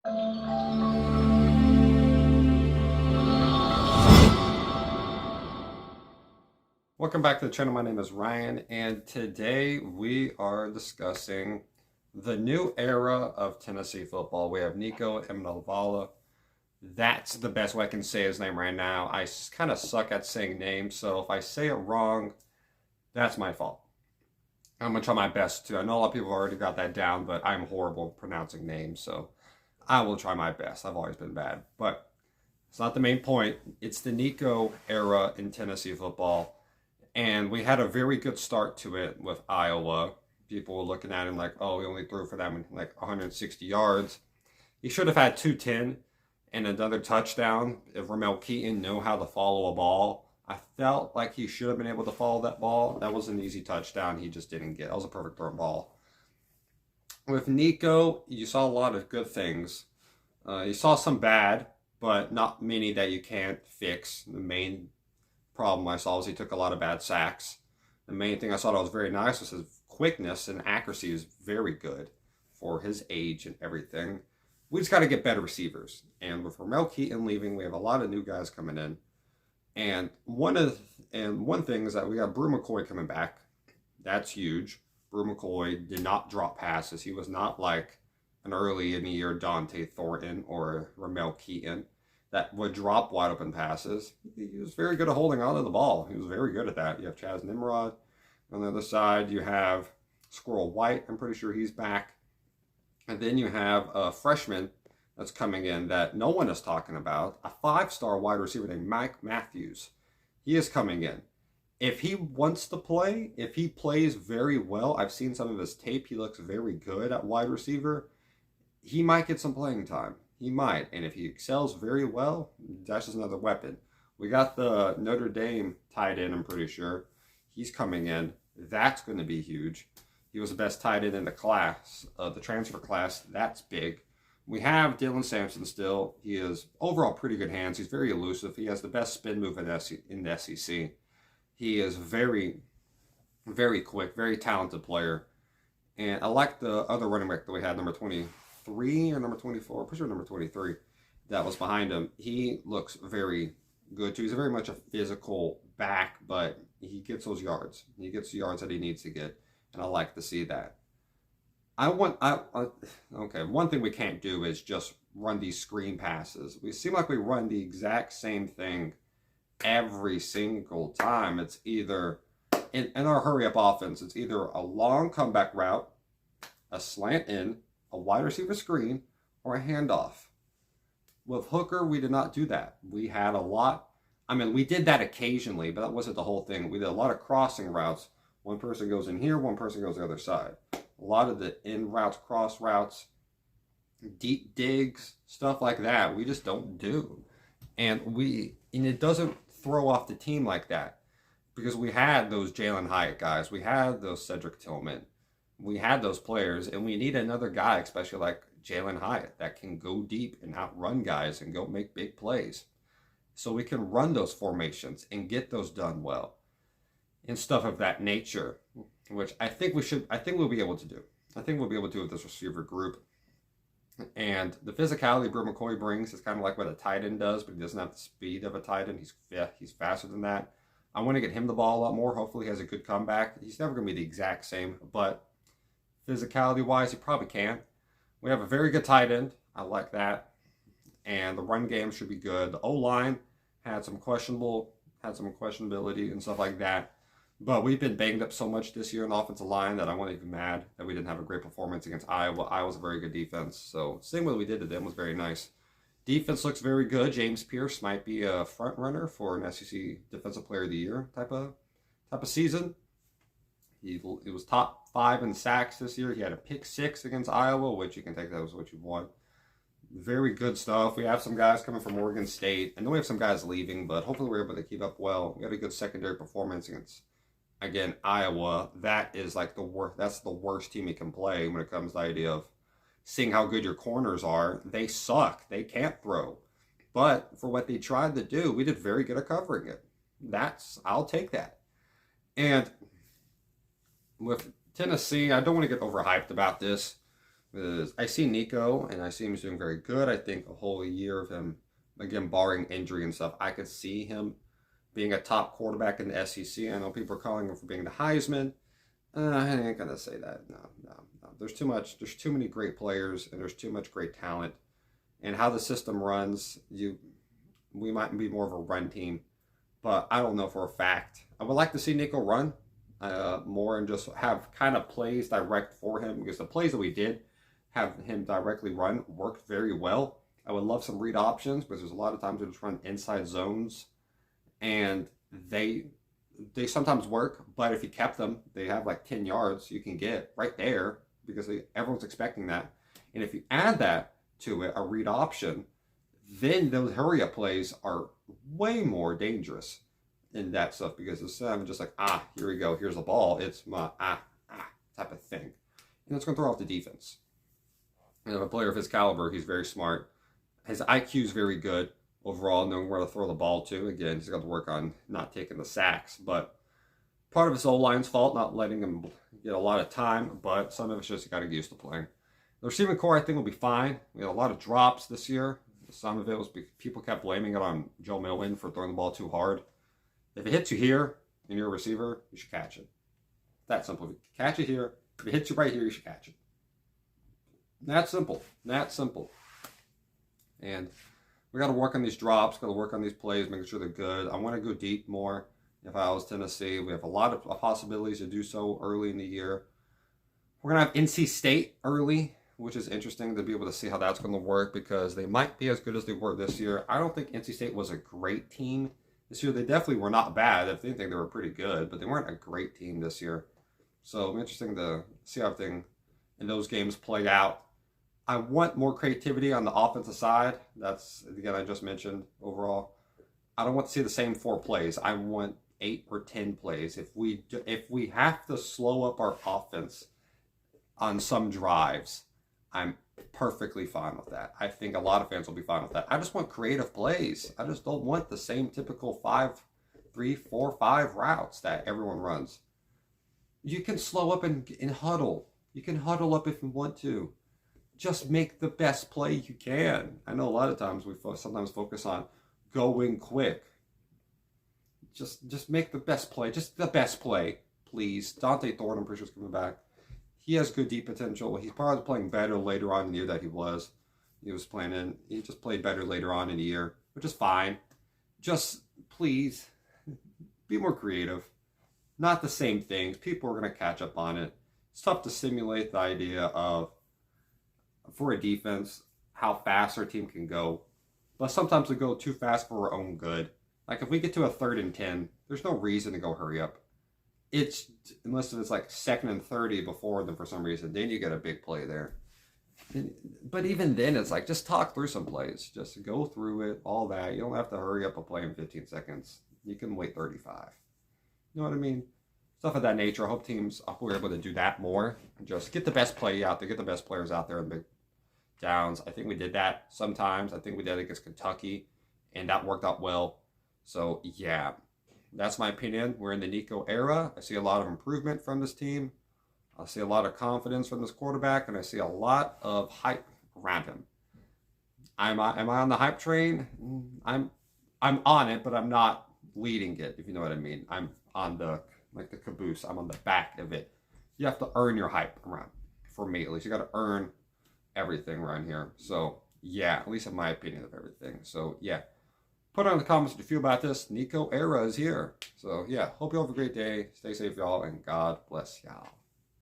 Welcome back to the channel. My name is Ryan, and today we are discussing the new era of Tennessee football. We have Nico Iamaleava. That's the best way I can say his name right now. I kind of suck at saying names, so if I say it wrong, that's my fault. I'm going to try my best to. I know a lot of people have already got that down, but I'm horrible at pronouncing names, so I will try my best. I've always been bad, but it's not the main point. It's the Nico era in Tennessee football. And we had a very good start to it with Iowa. People were looking at him like, oh, he only threw for them like 160 yards. He should have had 210 and another touchdown. If Ramel Keaton knew how to follow a ball, I felt like he should have been able to follow that ball. That was an easy touchdown. He just didn't get. That was a perfect throw ball. With Nico, you saw a lot of good things. You saw some bad, but not many that you can't fix. The main problem I saw was he took a lot of bad sacks. The main thing I saw that was very nice was his quickness and accuracy is very good for his age and everything. We just got to get better receivers. And with Ramel Keaton leaving, we have a lot of new guys coming in. And one thing is that we got Brew McCoy coming back. That's huge. Brew McCoy did not drop passes. He was not like an early in the year Dante Thornton or Ramel Keaton that would drop wide open passes. He was very good at holding on to the ball. He was very good at that. You have Chaz Nimrod. On the other side, you have Squirrel White. I'm pretty sure he's back. And then you have a freshman that's coming in that no one is talking about. A 5-star wide receiver named Mike Matthews. He is coming in. If he wants to play, if he plays very well, I've seen some of his tape. He looks very good at wide receiver. He might get some playing time. He might. And if he excels very well, that's just another weapon. We got the Notre Dame tight end, I'm pretty sure. He's coming in. That's going to be huge. He was the best tight end in the class, the transfer class. That's big. We have Dylan Sampson still. He is overall pretty good hands. He's very elusive. He has the best spin move in the SEC. He is very, very quick, very talented player. And I like the other running back that we had, number 23 or number 24. I'm pretty sure number 23 that was behind him. He looks very good too. He's very much a physical back, but he gets those yards. He gets the yards that he needs to get. And I like to see that. Okay, one thing we can't do is just run these screen passes. We seem like we run the exact same thing every single time. It's either, in our hurry-up offense, it's either a long comeback route, a slant in, a wide receiver screen, or a handoff. With Hooker, we did not do that. We had a lot. I mean, we did that occasionally, but that wasn't the whole thing. We did a lot of crossing routes. One person goes in here, one person goes the other side. A lot of the in routes, cross routes, deep digs, stuff like that, we just don't do. And it doesn't throw off the team like that. Because we had those Jalen Hyatt guys. We had those Cedric Tillman. We had those players. And we need another guy, especially like Jalen Hyatt, that can go deep and outrun guys and go make big plays. So we can run those formations and get those done well. And stuff of that nature, which I think we'll be able to do. I think we'll be able to do with this receiver group. And the physicality Brew McCoy brings is kind of like what a tight end does, but he doesn't have the speed of a tight end. He's faster than that. I want to get him the ball a lot more. Hopefully he has a good comeback. He's never going to be the exact same, but physicality-wise, he probably can. We have a very good tight end. I like that. And the run game should be good. The O-line had some questionability and stuff like that. But we've been banged up so much this year in the offensive line that I wasn't even mad that we didn't have a great performance against Iowa. Iowa's a very good defense. So seeing what we did to them was very nice. Defense looks very good. James Pierce might be a front runner for an SEC Defensive Player of the Year type of season. He was top 5 in sacks this year. He had a pick 6 against Iowa, which you can take that as what you want. Very good stuff. We have some guys coming from Oregon State. I know we have some guys leaving, but hopefully we're able to keep up well. We had a good secondary performance against, again, Iowa. That is like the worst. That's the worst team you can play when it comes to the idea of seeing how good your corners are. They suck. They can't throw. But for what they tried to do, we did very good at covering it. I'll take that. And with Tennessee, I don't want to get overhyped about this, is I see Nico and I see him doing very good. I think a whole year of him, again, barring injury and stuff, I could see him being a top quarterback in the SEC. I know people are calling him for being the Heisman. I ain't gonna say that. No, no, no. There's too much. There's too many great players, and there's too much great talent. And how the system runs, we might be more of a run team, but I don't know for a fact. I would like to see Nico run more and just have kind of plays direct for him, because the plays that we did have him directly run worked very well. I would love some read options, because there's a lot of times we just run inside zones, and they sometimes work, but if you kept them, they have like 10 yards you can get right there, because everyone's expecting that. And if you add that to it, a read option, then those hurry up plays are way more dangerous in that stuff, because instead of just like, here we go, here's the ball, it's my type of thing. And it's going to throw off the defense. And a player of his caliber, he's very smart. His IQ is very good overall, knowing where to throw the ball to. Again, he's got to work on not taking the sacks, but part of his O-line's fault, not letting him get a lot of time, but some of it's just got to get used to playing. The receiving core, I think, will be fine. We had a lot of drops this year. Some of it was people kept blaming it on Joe Milton for throwing the ball too hard. If it hits you here and you're a receiver, you should catch it. That simple. If you catch it here, if it hits you right here, you should catch it. That simple. That simple. And we got to work on these drops, got to work on these plays, making sure they're good. I want to go deep more. If I was Tennessee, we have a lot of possibilities to do so early in the year. We're going to have NC State early, which is interesting to be able to see how that's going to work, because they might be as good as they were this year. I don't think NC State was a great team this year. They definitely were not bad. If anything, they were pretty good, but they weren't a great team this year. So interesting to see how everything in those games played out. I want more creativity on the offensive side. That's, again, I just mentioned overall. I don't want to see the same 4 plays. I want 8 or 10 plays. If we have to slow up our offense on some drives, I'm perfectly fine with that. I think a lot of fans will be fine with that. I just want creative plays. I just don't want the same typical 5, 3, 4, 5 routes that everyone runs. You can slow up and huddle. You can huddle up if you want to. Just make the best play you can. I know a lot of times we sometimes focus on going quick. Just make the best play. Just the best play, please. Dante Thorne, I'm pretty sure, is coming back. He has good deep potential. He's probably playing better later on in the year that he was. He just played better later on in the year, which is fine. Just please be more creative. Not the same things. People are going to catch up on it. It's tough to simulate the idea of, for a defense, how fast our team can go. But sometimes we go too fast for our own good. Like if we get to a 3rd and 10, there's no reason to go hurry up. It's unless it's like 2nd and 30 before them for some reason, then you get a big play there. But even then, it's like, just talk through some plays. Just go through it, all that. You don't have to hurry up a play in 15 seconds. You can wait 35. You know what I mean? Stuff of that nature. I hope we're able to do that more. Just get the best play out there. Get the best players out there in big downs. I think we did that sometimes. I think we did it against Kentucky, and that worked out well. So, yeah. That's my opinion. We're in the Nico era. I see a lot of improvement from this team. I see a lot of confidence from this quarterback, and I see a lot of hype around him. Am I on the hype train? I'm on it, but I'm not leading it, if you know what I mean. I'm on the caboose. I'm on the back of it. You have to earn your hype around. For me, at least, you got to earn everything around here. So, yeah, at least in my opinion of everything. So, yeah. Put on in the comments what you feel about this. Nico era is here. So, yeah, hope you all have a great day. Stay safe, y'all, and God bless y'all.